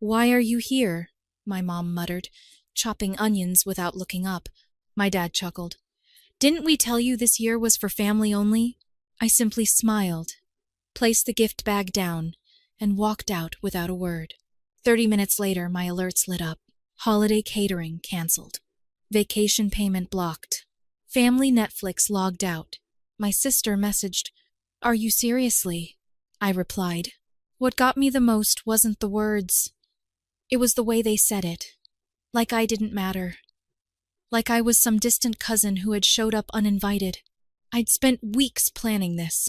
"Why are you here?" my mom muttered, chopping onions without looking up. My dad chuckled. "Didn't we tell you this year was for family only?" I simply smiled, placed the gift bag down, and walked out without a word. 30 minutes later, my alerts lit up. Holiday catering canceled. Vacation payment blocked. Family Netflix logged out. My sister messaged, "Are you seriously?" I replied. What got me the most wasn't the words. It was the way they said it. Like I didn't matter. Like I was some distant cousin who had showed up uninvited. I'd spent weeks planning this.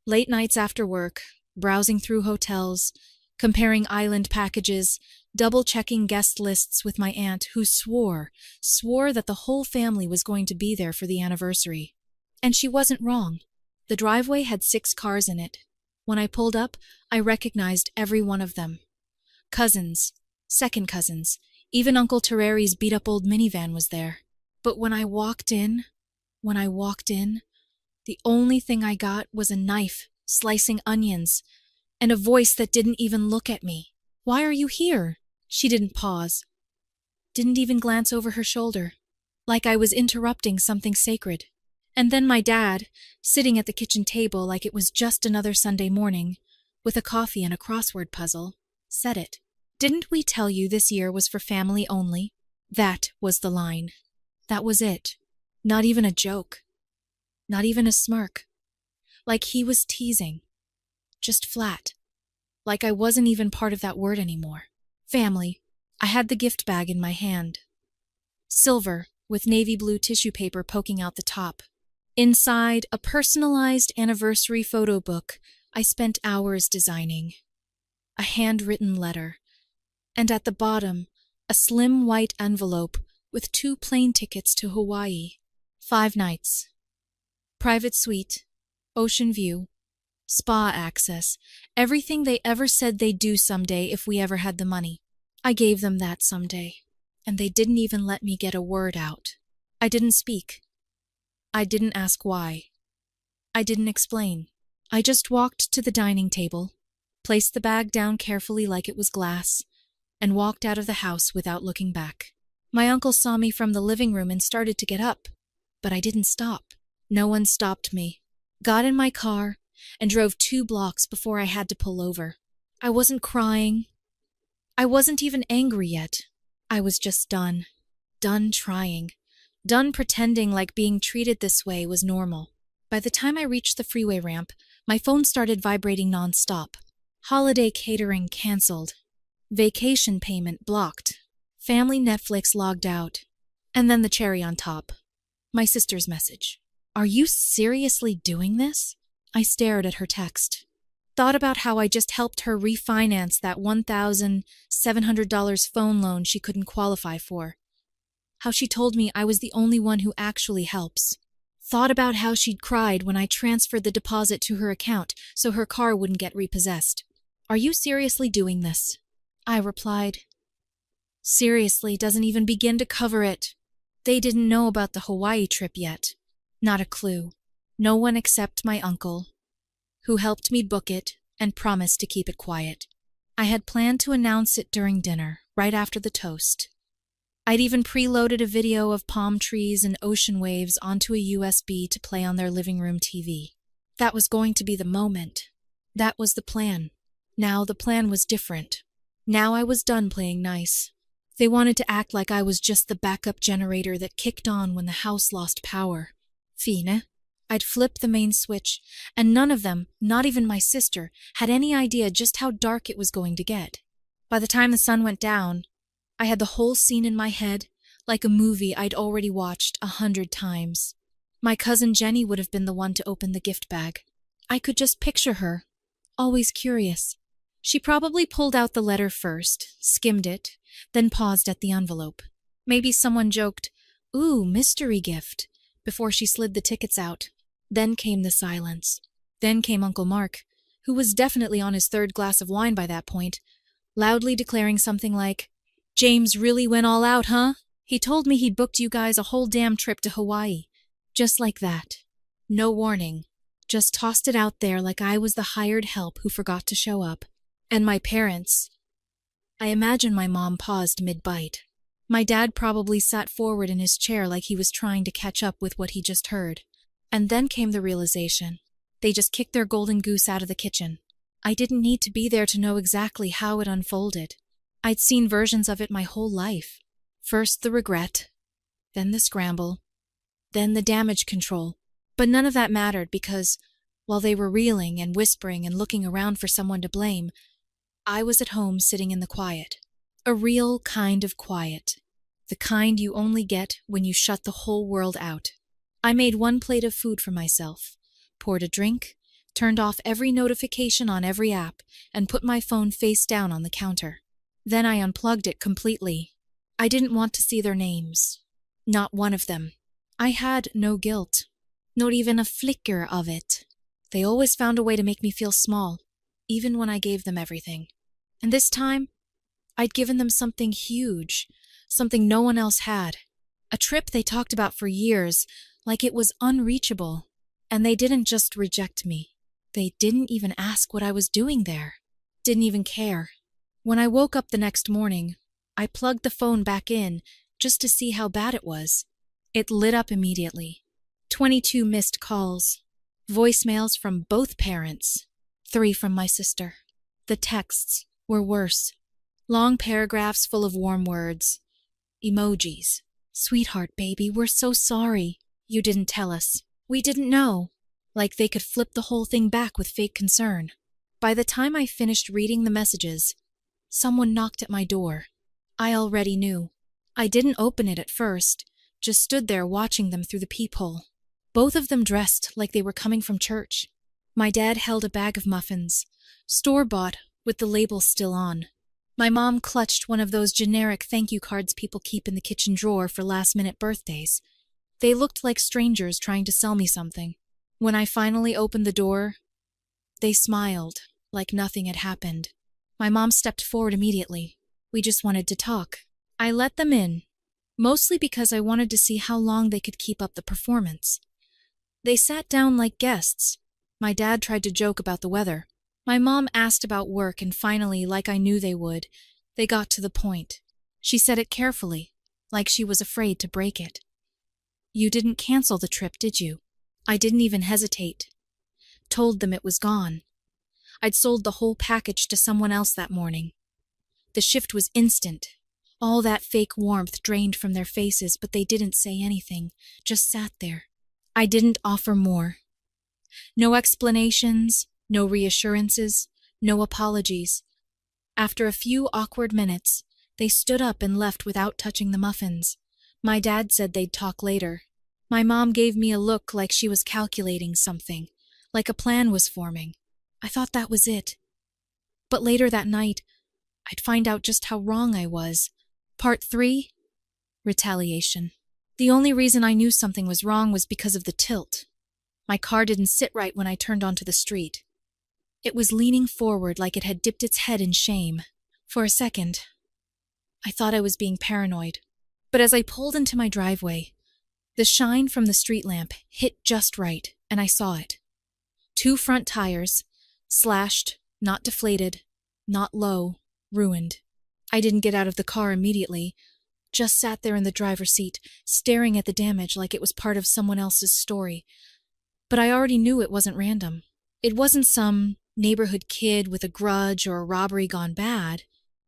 Late nights after work, browsing through hotels, comparing island packages, double-checking guest lists with my aunt who swore that the whole family was going to be there for the anniversary. And she wasn't wrong. The driveway had 6 cars in it. When I pulled up, I recognized every one of them. Cousins, second cousins, even Uncle Terrari's beat-up old minivan was there. But when I walked in, the only thing I got was a knife slicing onions, and a voice that didn't even look at me. "Why are you here?" She didn't pause. Didn't even glance over her shoulder, like I was interrupting something sacred. And then my dad, sitting at the kitchen table like it was just another Sunday morning, with a coffee and a crossword puzzle, said it. "Didn't we tell you this year was for family only?" That was the line. That was it. Not even a joke. Not even a smirk. Like he was teasing. Just flat. Like I wasn't even part of that word anymore. Family. I had the gift bag in my hand. Silver, with navy blue tissue paper poking out the top. Inside, a personalized anniversary photo book I spent hours designing. A handwritten letter. And at the bottom, a slim white envelope with 2 plane tickets to Hawaii. 5 nights. Private suite, ocean view, spa access, everything they ever said they'd do someday if we ever had the money. I gave them that someday, and they didn't even let me get a word out. I didn't speak. I didn't ask why. I didn't explain. I just walked to the dining table, placed the bag down carefully like it was glass, and walked out of the house without looking back. My uncle saw me from the living room and started to get up, but I didn't stop. No one stopped me. Got in my car and drove 2 blocks before I had to pull over. I wasn't crying. I wasn't even angry yet. I was just done. Done trying. Done pretending like being treated this way was normal. By the time I reached the freeway ramp, my phone started vibrating nonstop. Holiday catering canceled. Vacation payment blocked. Family Netflix logged out. And then the cherry on top. My sister's message. "Are you seriously doing this?" I stared at her text. Thought about how I just helped her refinance that $1,700 phone loan she couldn't qualify for. How she told me I was the only one who actually helps. Thought about how she'd cried when I transferred the deposit to her account so her car wouldn't get repossessed. "Are you seriously doing this?" I replied. "Seriously doesn't even begin to cover it." They didn't know about the Hawaii trip yet. Not a clue. No one except my uncle, who helped me book it and promised to keep it quiet. I had planned to announce it during dinner, right after the toast. I'd even preloaded a video of palm trees and ocean waves onto a USB to play on their living room TV. That was going to be the moment. That was the plan. Now the plan was different. Now I was done playing nice. They wanted to act like I was just the backup generator that kicked on when the house lost power. Fine. I'd flipped the main switch, and none of them, not even my sister, had any idea just how dark it was going to get. By the time the sun went down, I had the whole scene in my head, like a movie I'd already watched 100 times. My cousin Jenny would have been the one to open the gift bag. I could just picture her, always curious. She probably pulled out the letter first, skimmed it, then paused at the envelope. Maybe someone joked, "Ooh, mystery gift," before she slid the tickets out. Then came the silence. Then came Uncle Mark, who was definitely on his 3rd glass of wine by that point, loudly declaring something like, "James really went all out, huh? He told me he booked you guys a whole damn trip to Hawaii." Just like that. No warning. Just tossed it out there like I was the hired help who forgot to show up. And my parents. I imagine my mom paused mid-bite. My dad probably sat forward in his chair like he was trying to catch up with what he just heard. And then came the realization. They just kicked their golden goose out of the kitchen. I didn't need to be there to know exactly how it unfolded. I'd seen versions of it my whole life. First the regret, then the scramble, then the damage control. But none of that mattered because, while they were reeling and whispering and looking around for someone to blame, I was at home sitting in the quiet. A real kind of quiet. The kind you only get when you shut the whole world out. I made one plate of food for myself, poured a drink, turned off every notification on every app, and put my phone face down on the counter. Then I unplugged it completely. I didn't want to see their names. Not one of them. I had no guilt. Not even a flicker of it. They always found a way to make me feel small, even when I gave them everything. And this time, I'd given them something huge, something no one else had. A trip they talked about for years, like it was unreachable. And they didn't just reject me. They didn't even ask what I was doing there. Didn't even care. When I woke up the next morning, I plugged the phone back in just to see how bad it was. It lit up immediately. 22 missed calls. Voicemails from both parents. 3 from my sister. The texts were worse. Long paragraphs full of warm words. Emojis. Sweetheart, baby, we're so sorry. You didn't tell us. We didn't know. Like they could flip the whole thing back with fake concern. By the time I finished reading the messages, someone knocked at my door. I already knew. I didn't open it at first, just stood there watching them through the peephole. Both of them dressed like they were coming from church. My dad held a bag of muffins, store-bought with the label still on. My mom clutched one of those generic thank you cards people keep in the kitchen drawer for last-minute birthdays. They looked like strangers trying to sell me something. When I finally opened the door, they smiled like nothing had happened. My mom stepped forward immediately. We just wanted to talk. I let them in, mostly because I wanted to see how long they could keep up the performance. They sat down like guests. My dad tried to joke about the weather. My mom asked about work, and finally, like I knew they would, they got to the point. She said it carefully, like she was afraid to break it. You didn't cancel the trip, did you? I didn't even hesitate. Told them it was gone. I'd sold the whole package to someone else that morning. The shift was instant. All that fake warmth drained from their faces, but they didn't say anything, just sat there. I didn't offer more. No explanations, no reassurances, no apologies. After a few awkward minutes, they stood up and left without touching the muffins. My dad said they'd talk later. My mom gave me a look like she was calculating something, like a plan was forming. I thought that was it. But later that night, I'd find out just how wrong I was. Part 3, retaliation. The only reason I knew something was wrong was because of the tilt. My car didn't sit right when I turned onto the street. It was leaning forward like it had dipped its head in shame. For a second, I thought I was being paranoid. But as I pulled into my driveway, the shine from the street lamp hit just right, and I saw it. 2 front tires, slashed, not deflated, not low, ruined. I didn't get out of the car immediately, just sat there in the driver's seat, staring at the damage like it was part of someone else's story. But I already knew it wasn't random. It wasn't some neighborhood kid with a grudge or a robbery gone bad.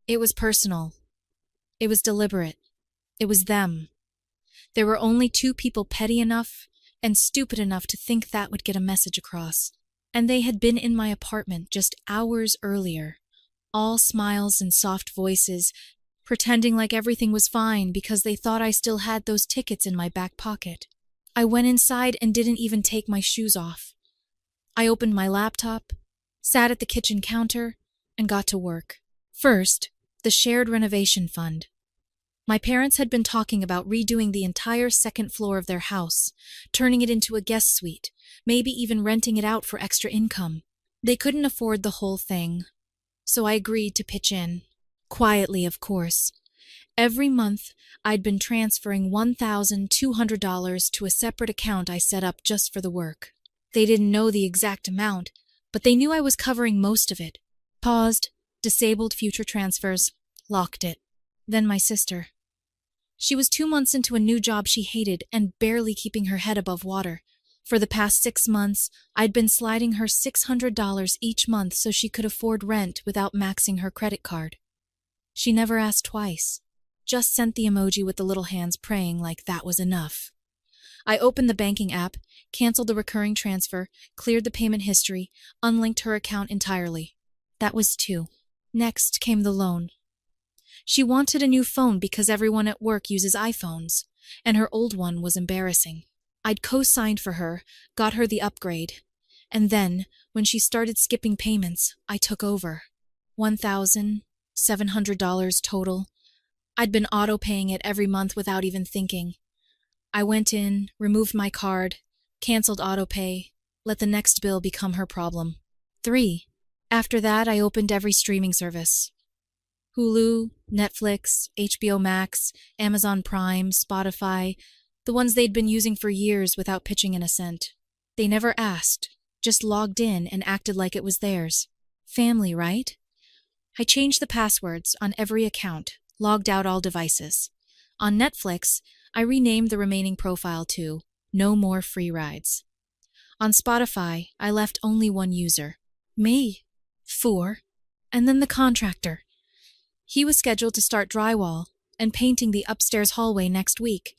It was personal. It was deliberate. It was them. There were only 2 people petty enough and stupid enough to think that would get a message across. And they had been in my apartment just hours earlier, all smiles and soft voices, pretending like everything was fine because they thought I still had those tickets in my back pocket. I went inside and didn't even take my shoes off. I opened my laptop, sat at the kitchen counter, and got to work. First, the shared renovation fund. My parents had been talking about redoing the entire second floor of their house, turning it into a guest suite, maybe even renting it out for extra income. They couldn't afford the whole thing, so I agreed to pitch in. Quietly, of course. Every month, I'd been transferring $1,200 to a separate account I set up just for the work. They didn't know the exact amount, but they knew I was covering most of it. Paused, disabled future transfers, locked it. Then my sister. She was 2 months into a new job she hated and barely keeping her head above water. For the past 6 months, I'd been sliding her $600 each month so she could afford rent without maxing her credit card. She never asked twice, just sent the emoji with the little hands praying like that was enough. I opened the banking app, canceled the recurring transfer, cleared the payment history, unlinked her account entirely. That was 2. Next came the loan. She wanted a new phone because everyone at work uses iPhones, and her old one was embarrassing. I'd co-signed for her, got her the upgrade, and then, when she started skipping payments, I took over. $1,700 total. I'd been auto-paying it every month without even thinking. I went in, removed my card, canceled autopay, let the next bill become her problem. 3. After that, I opened every streaming service. Hulu, Netflix, HBO Max, Amazon Prime, Spotify, the ones they'd been using for years without pitching in a cent. They never asked, just logged in and acted like it was theirs. Family, right? I changed the passwords on every account, logged out all devices. On Netflix, I renamed the remaining profile to No More Free Rides. On Spotify, I left only 1 user. Me. 4. And then the contractor. He was scheduled to start drywall and painting the upstairs hallway next week.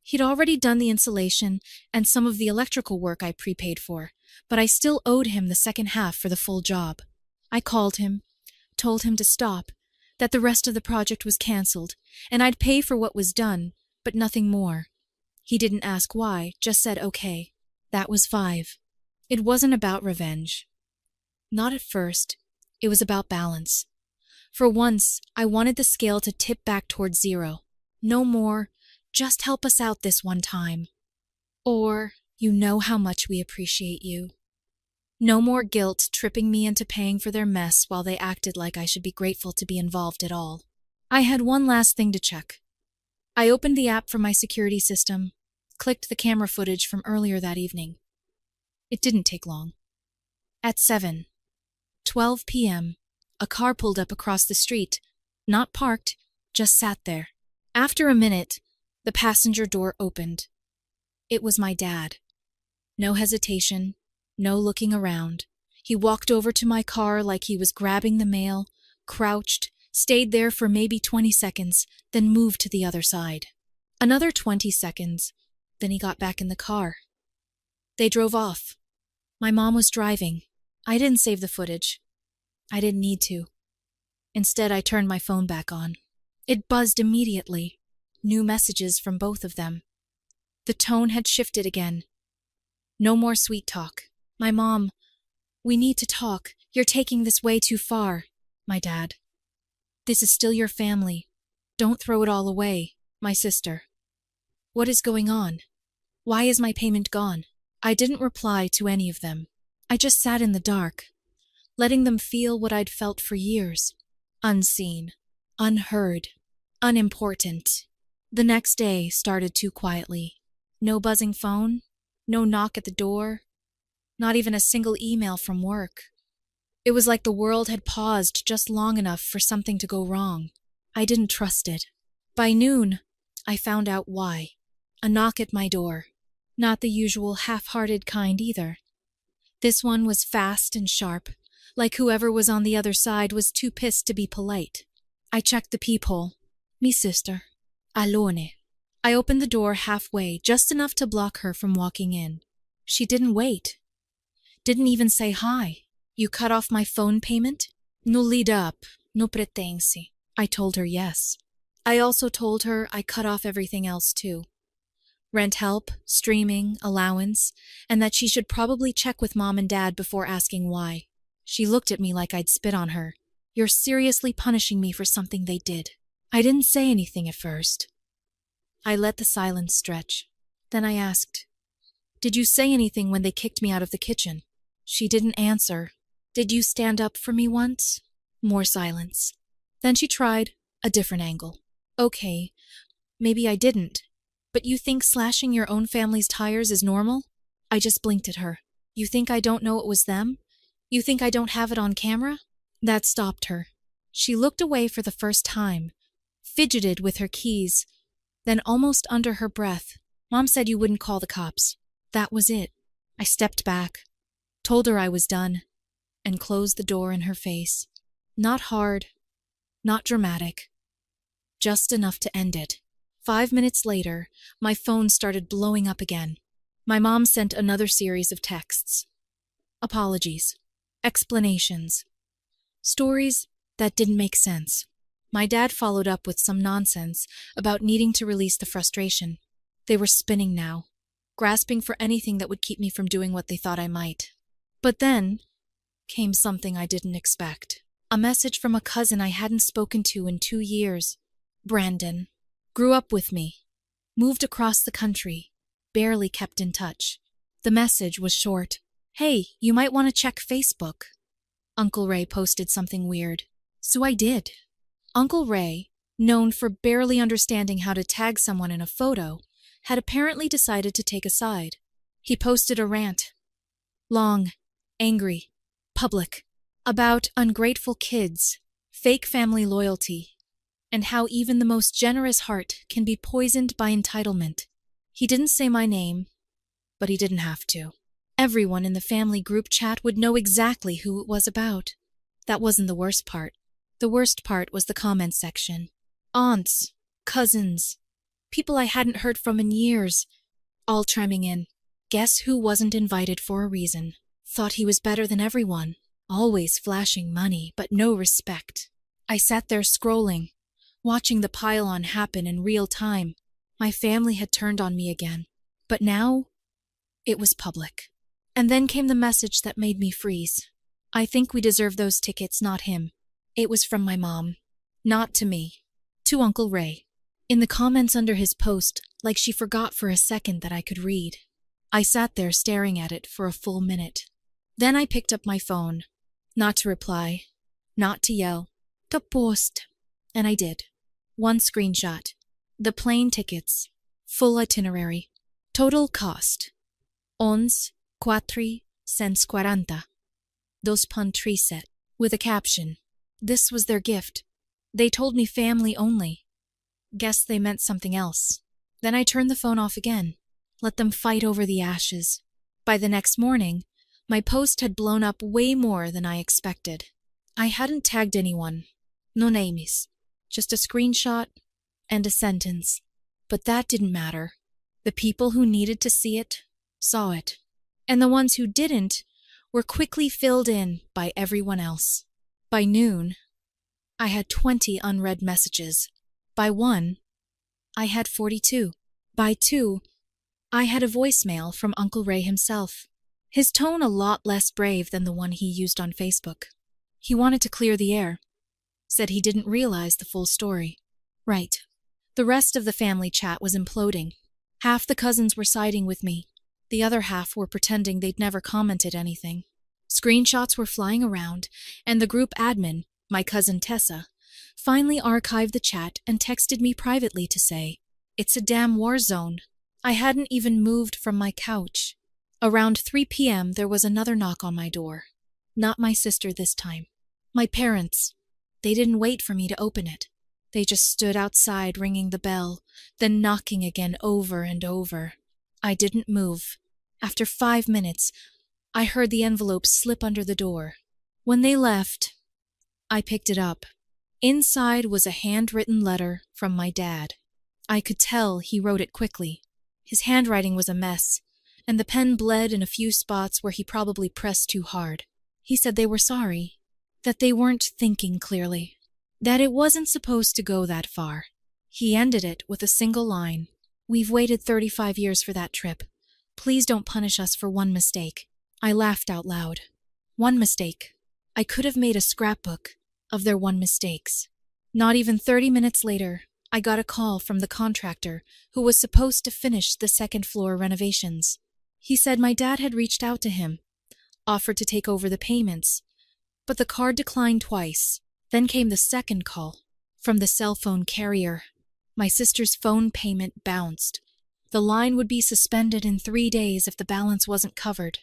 He'd already done the insulation and some of the electrical work I prepaid for, but I still owed him the second half for the full job. I called him, told him to stop, that the rest of the project was canceled, and I'd pay for what was done, but nothing more. He didn't ask why, just said okay. That was 5. It wasn't about revenge. Not at first. It was about balance. For once, I wanted the scale to tip back towards 0. No more, just help us out this one time. Or, you know how much we appreciate you. No more guilt tripping me into paying for their mess while they acted like I should be grateful to be involved at all. I had one last thing to check. I opened the app from my security system, clicked the camera footage from earlier that evening. It didn't take long. At 7:12 p.m., a car pulled up across the street, not parked, just sat there. After a minute, the passenger door opened. It was my dad. No hesitation, no looking around. He walked over to my car like he was grabbing the mail, crouched, stayed there for maybe 20 seconds, then moved to the other side. Another 20 seconds, then he got back in the car. They drove off. My mom was driving. I didn't save the footage. I didn't need to. Instead, I turned my phone back on. It buzzed immediately. New messages from both of them. The tone had shifted again. No more sweet talk. My mom, we need to talk. You're taking this way too far. My dad, this is still your family. Don't throw it all away. My sister, what is going on? Why is my payment gone? I didn't reply to any of them. I just sat in the dark, letting them feel what I'd felt for years. Unseen, unheard, unimportant. The next day started too quietly. No buzzing phone, no knock at the door, not even a single email from work. It was like the world had paused just long enough for something to go wrong. I didn't trust it. By noon, I found out why. A knock at my door. Not the usual half-hearted kind either. This one was fast and sharp, like whoever was on the other side was too pissed to be polite. I checked the peephole. Me sister. Alone. I opened the door halfway, just enough to block her from walking in. She didn't wait. Didn't even say hi. You cut off my phone payment? No lead up, no pretensi. I told her yes. I also told her I cut off everything else too. Rent help, streaming, allowance, and that she should probably check with mom and dad before asking why. She looked at me like I'd spit on her. You're seriously punishing me for something they did. I didn't say anything at first. I let the silence stretch. Then I asked, did you say anything when they kicked me out of the kitchen? She didn't answer. Did you stand up for me once? More silence. Then she tried a different angle. Okay, maybe I didn't. But you think slashing your own family's tires is normal? I just blinked at her. You think I don't know it was them? You think I don't have it on camera? That stopped her. She looked away for the first time, fidgeted with her keys, then almost under her breath, "Mom said you wouldn't call the cops." That was it. I stepped back, told her I was done, and closed the door in her face. Not hard, not dramatic, just enough to end it. 5 minutes later, my phone started blowing up again. My mom sent another series of texts. Apologies, explanations, stories that didn't make sense. My dad followed up with some nonsense about needing to release the frustration. They were spinning now, grasping for anything that would keep me from doing what they thought I might. But then came something I didn't expect. A message from a cousin I hadn't spoken to in 2 years. Brandon. Grew up with me. Moved across the country. Barely kept in touch. The message was short. "Hey, you might want to check Facebook." Uncle Ray posted something weird. So I did. Uncle Ray, known for barely understanding how to tag someone in a photo, had apparently decided to take a side. He posted a rant. Long, angry, public, about ungrateful kids, fake family loyalty, and how even the most generous heart can be poisoned by entitlement. He didn't say my name, but he didn't have to. Everyone in the family group chat would know exactly who it was about. That wasn't the worst part. The worst part was the comments section. Aunts, cousins, people I hadn't heard from in years, all chiming in. Guess who wasn't invited for a reason? Thought he was better than everyone. Always flashing money, but no respect. I sat there scrolling, watching the pile-on happen in real time. My family had turned on me again. But now, it was public. And then came the message that made me freeze. "I think we deserve those tickets, not him." It was from my mom. Not to me. To Uncle Ray. In the comments under his post, like she forgot for a second that I could read. I sat there staring at it for a full minute. Then I picked up my phone. Not to reply. Not to yell. To post. And I did. One screenshot. The plane tickets. Full itinerary. Total cost. 11,440. £2.37. With a caption. This was their gift. They told me family only. Guess they meant something else. Then I turned the phone off again. Let them fight over the ashes. By the next morning, my post had blown up way more than I expected. I hadn't tagged anyone. No names. Just a screenshot and a sentence. But that didn't matter. The people who needed to see it saw it. And the ones who didn't were quickly filled in by everyone else. By noon, I had 20 unread messages. By 1, I had 42. By 2, I had a voicemail from Uncle Ray himself. His tone a lot less brave than the one he used on Facebook. He wanted to clear the air. Said he didn't realize the full story. Right. The rest of the family chat was imploding. Half the cousins were siding with me. The other half were pretending they'd never commented anything. Screenshots were flying around, and the group admin, my cousin Tessa, finally archived the chat and texted me privately to say, "It's a damn war zone." I hadn't even moved from my couch. Around 3 p.m. there was another knock on my door. Not my sister this time. My parents. They didn't wait for me to open it. They just stood outside ringing the bell, then knocking again over and over. I didn't move. After 5 minutes, I heard the envelope slip under the door. When they left, I picked it up. Inside was a handwritten letter from my dad. I could tell he wrote it quickly. His handwriting was a mess, and the pen bled in a few spots where he probably pressed too hard. He said they were sorry, that they weren't thinking clearly, that it wasn't supposed to go that far. He ended it with a single line. "We've waited 35 years for that trip. Please don't punish us for one mistake." I laughed out loud. One mistake. I could have made a scrapbook of their one mistakes. Not even 30 minutes later, I got a call from the contractor who was supposed to finish the second-floor renovations. He said my dad had reached out to him, offered to take over the payments, but the card declined twice. Then came the second call, from the cell phone carrier. My sister's phone payment bounced. The line would be suspended in 3 days if the balance wasn't covered.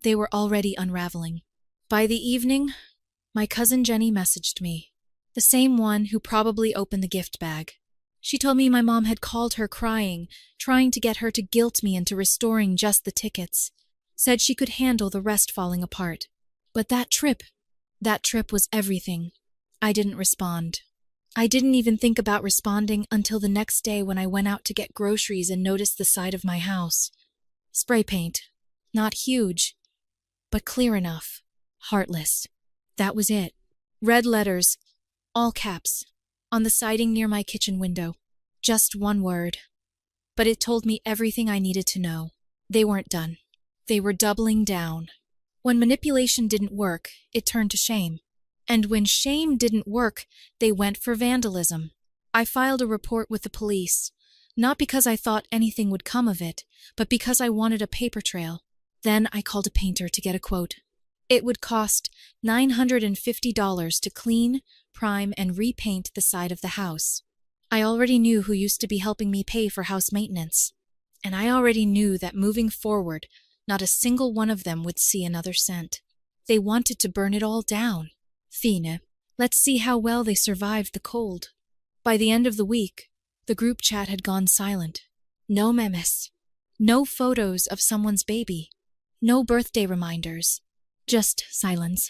They were already unraveling. By the evening, my cousin Jenny messaged me. The same one who probably opened the gift bag. She told me my mom had called her crying, trying to get her to guilt me into restoring just the tickets. Said she could handle the rest falling apart. But that trip was everything. I didn't respond. I didn't even think about responding until the next day when I went out to get groceries and noticed the side of my house. Spray paint. Not huge, but clear enough. Heartless. That was it. Red letters, all caps, on the siding near my kitchen window. Just one word. But it told me everything I needed to know. They weren't done. They were doubling down. When manipulation didn't work, it turned to shame. And when shame didn't work, they went for vandalism. I filed a report with the police, not because I thought anything would come of it, but because I wanted a paper trail. Then I called a painter to get a quote. It would cost $950 to clean, prime, and repaint the side of the house. I already knew who used to be helping me pay for house maintenance. And I already knew that moving forward, not a single one of them would see another cent. They wanted to burn it all down. Fine. Let's see how well they survived the cold. By the end of the week, the group chat had gone silent. No memes. No photos of someone's baby. No birthday reminders. Just silence.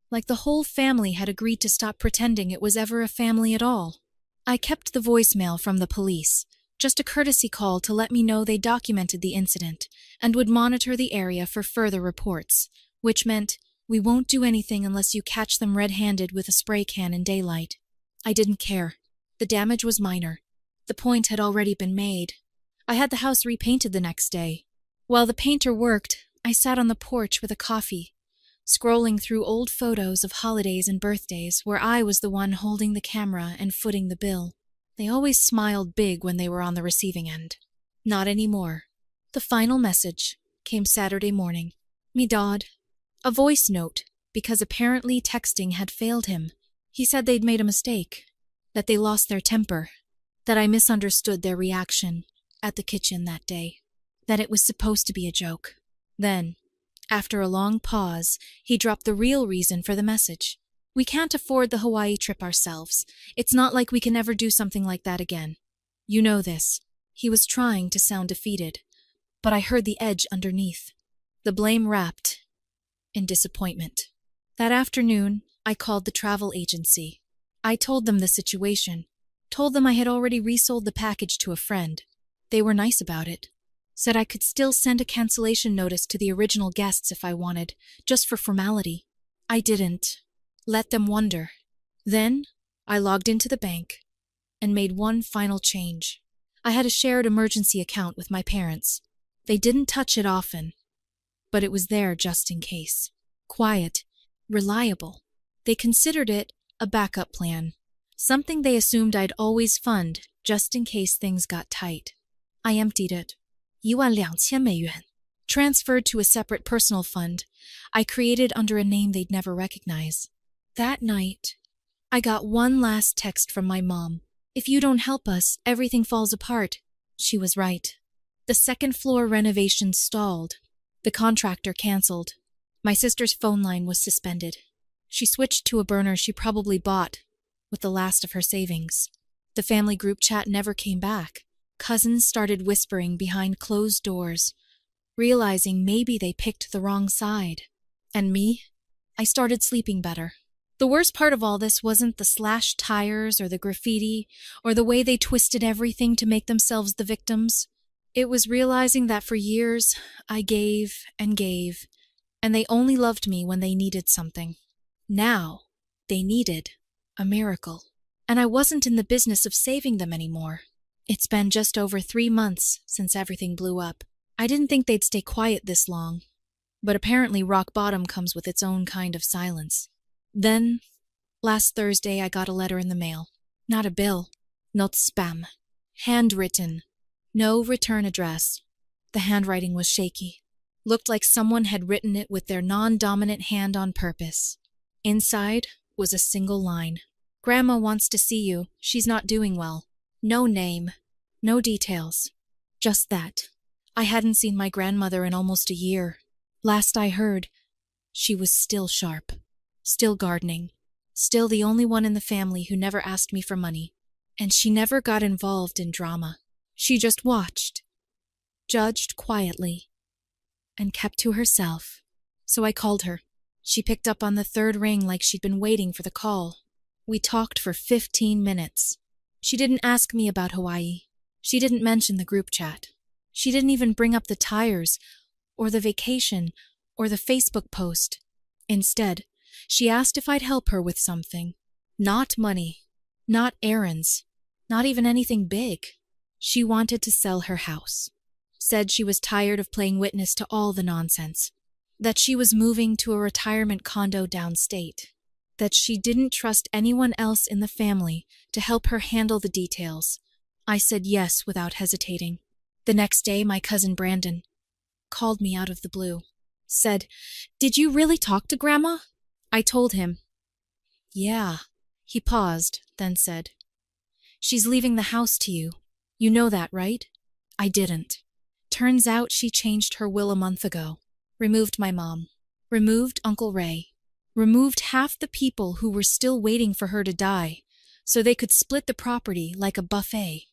Like the whole family had agreed to stop pretending it was ever a family at all. I kept the voicemail from the police, just a courtesy call to let me know they documented the incident and would monitor the area for further reports, which meant we won't do anything unless you catch them red-handed with a spray can in daylight. I didn't care. The damage was minor. The point had already been made. I had the house repainted the next day. While the painter worked, I sat on the porch with a coffee, scrolling through old photos of holidays and birthdays where I was the one holding the camera and footing the bill. They always smiled big when they were on the receiving end. Not anymore. The final message came Saturday morning. Me dad. A voice note, because apparently texting had failed him. He said they'd made a mistake, that they lost their temper, that I misunderstood their reaction at the kitchen that day, that it was supposed to be a joke. Then, after a long pause, he dropped the real reason for the message. We can't afford the Hawaii trip ourselves. It's not like we can ever do something like that again. You know this. He was trying to sound defeated, but I heard the edge underneath. The blame wrapped in disappointment. That afternoon, I called the travel agency. I told them the situation, told them I had already resold the package to a friend. They were nice about it. Said I could still send a cancellation notice to the original guests if I wanted, just for formality. I didn't. Let them wonder. Then, I logged into the bank and made one final change. I had a shared emergency account with my parents. They didn't touch it often, but it was there just in case. Quiet, reliable. They considered it a backup plan, something they assumed I'd always fund just in case things got tight. I emptied it. 12000美元. Transferred to a separate personal fund I created under a name they'd never recognize. That night, I got one last text from my mom. If you don't help us, everything falls apart. She was right. The second-floor renovation stalled. The contractor canceled. My sister's phone line was suspended. She switched to a burner she probably bought with the last of her savings. The family group chat never came back. Cousins started whispering behind closed doors, realizing maybe they picked the wrong side. And me? I started sleeping better. The worst part of all this wasn't the slashed tires or the graffiti or the way they twisted everything to make themselves the victims. It was realizing that for years I gave, and they only loved me when they needed something. Now, they needed a miracle. And I wasn't in the business of saving them anymore. It's been just over 3 months since everything blew up. I didn't think they'd stay quiet this long, but apparently rock bottom comes with its own kind of silence. Then, last Thursday, I got a letter in the mail. Not a bill, not spam. Handwritten. No return address. The handwriting was shaky. Looked like someone had written it with their non-dominant hand on purpose. Inside was a single line. Grandma wants to see you. She's not doing well. No name. No details. Just that. I hadn't seen my grandmother in almost a year. Last I heard, she was still sharp. Still gardening. Still the only one in the family who never asked me for money. And she never got involved in drama. She just watched, judged quietly, and kept to herself. So I called her. She picked up on the third ring like she'd been waiting for the call. We talked for 15 minutes. She didn't ask me about Hawaii. She didn't mention the group chat. She didn't even bring up the tires, or the vacation, or the Facebook post. Instead, she asked if I'd help her with something. Not money, not errands, not even anything big. She wanted to sell her house. Said she was tired of playing witness to all the nonsense. That she was moving to a retirement condo downstate. That she didn't trust anyone else in the family to help her handle the details. I said yes without hesitating. The next day, my cousin Brandon called me out of the blue. Said, "Did you really talk to Grandma?" I told him. "Yeah." He paused, then said, "She's leaving the house to you. You know that, right?" I didn't. Turns out she changed her will a month ago. Removed my mom. Removed Uncle Ray. Removed half the people who were still waiting for her to die, so they could split the property like a buffet.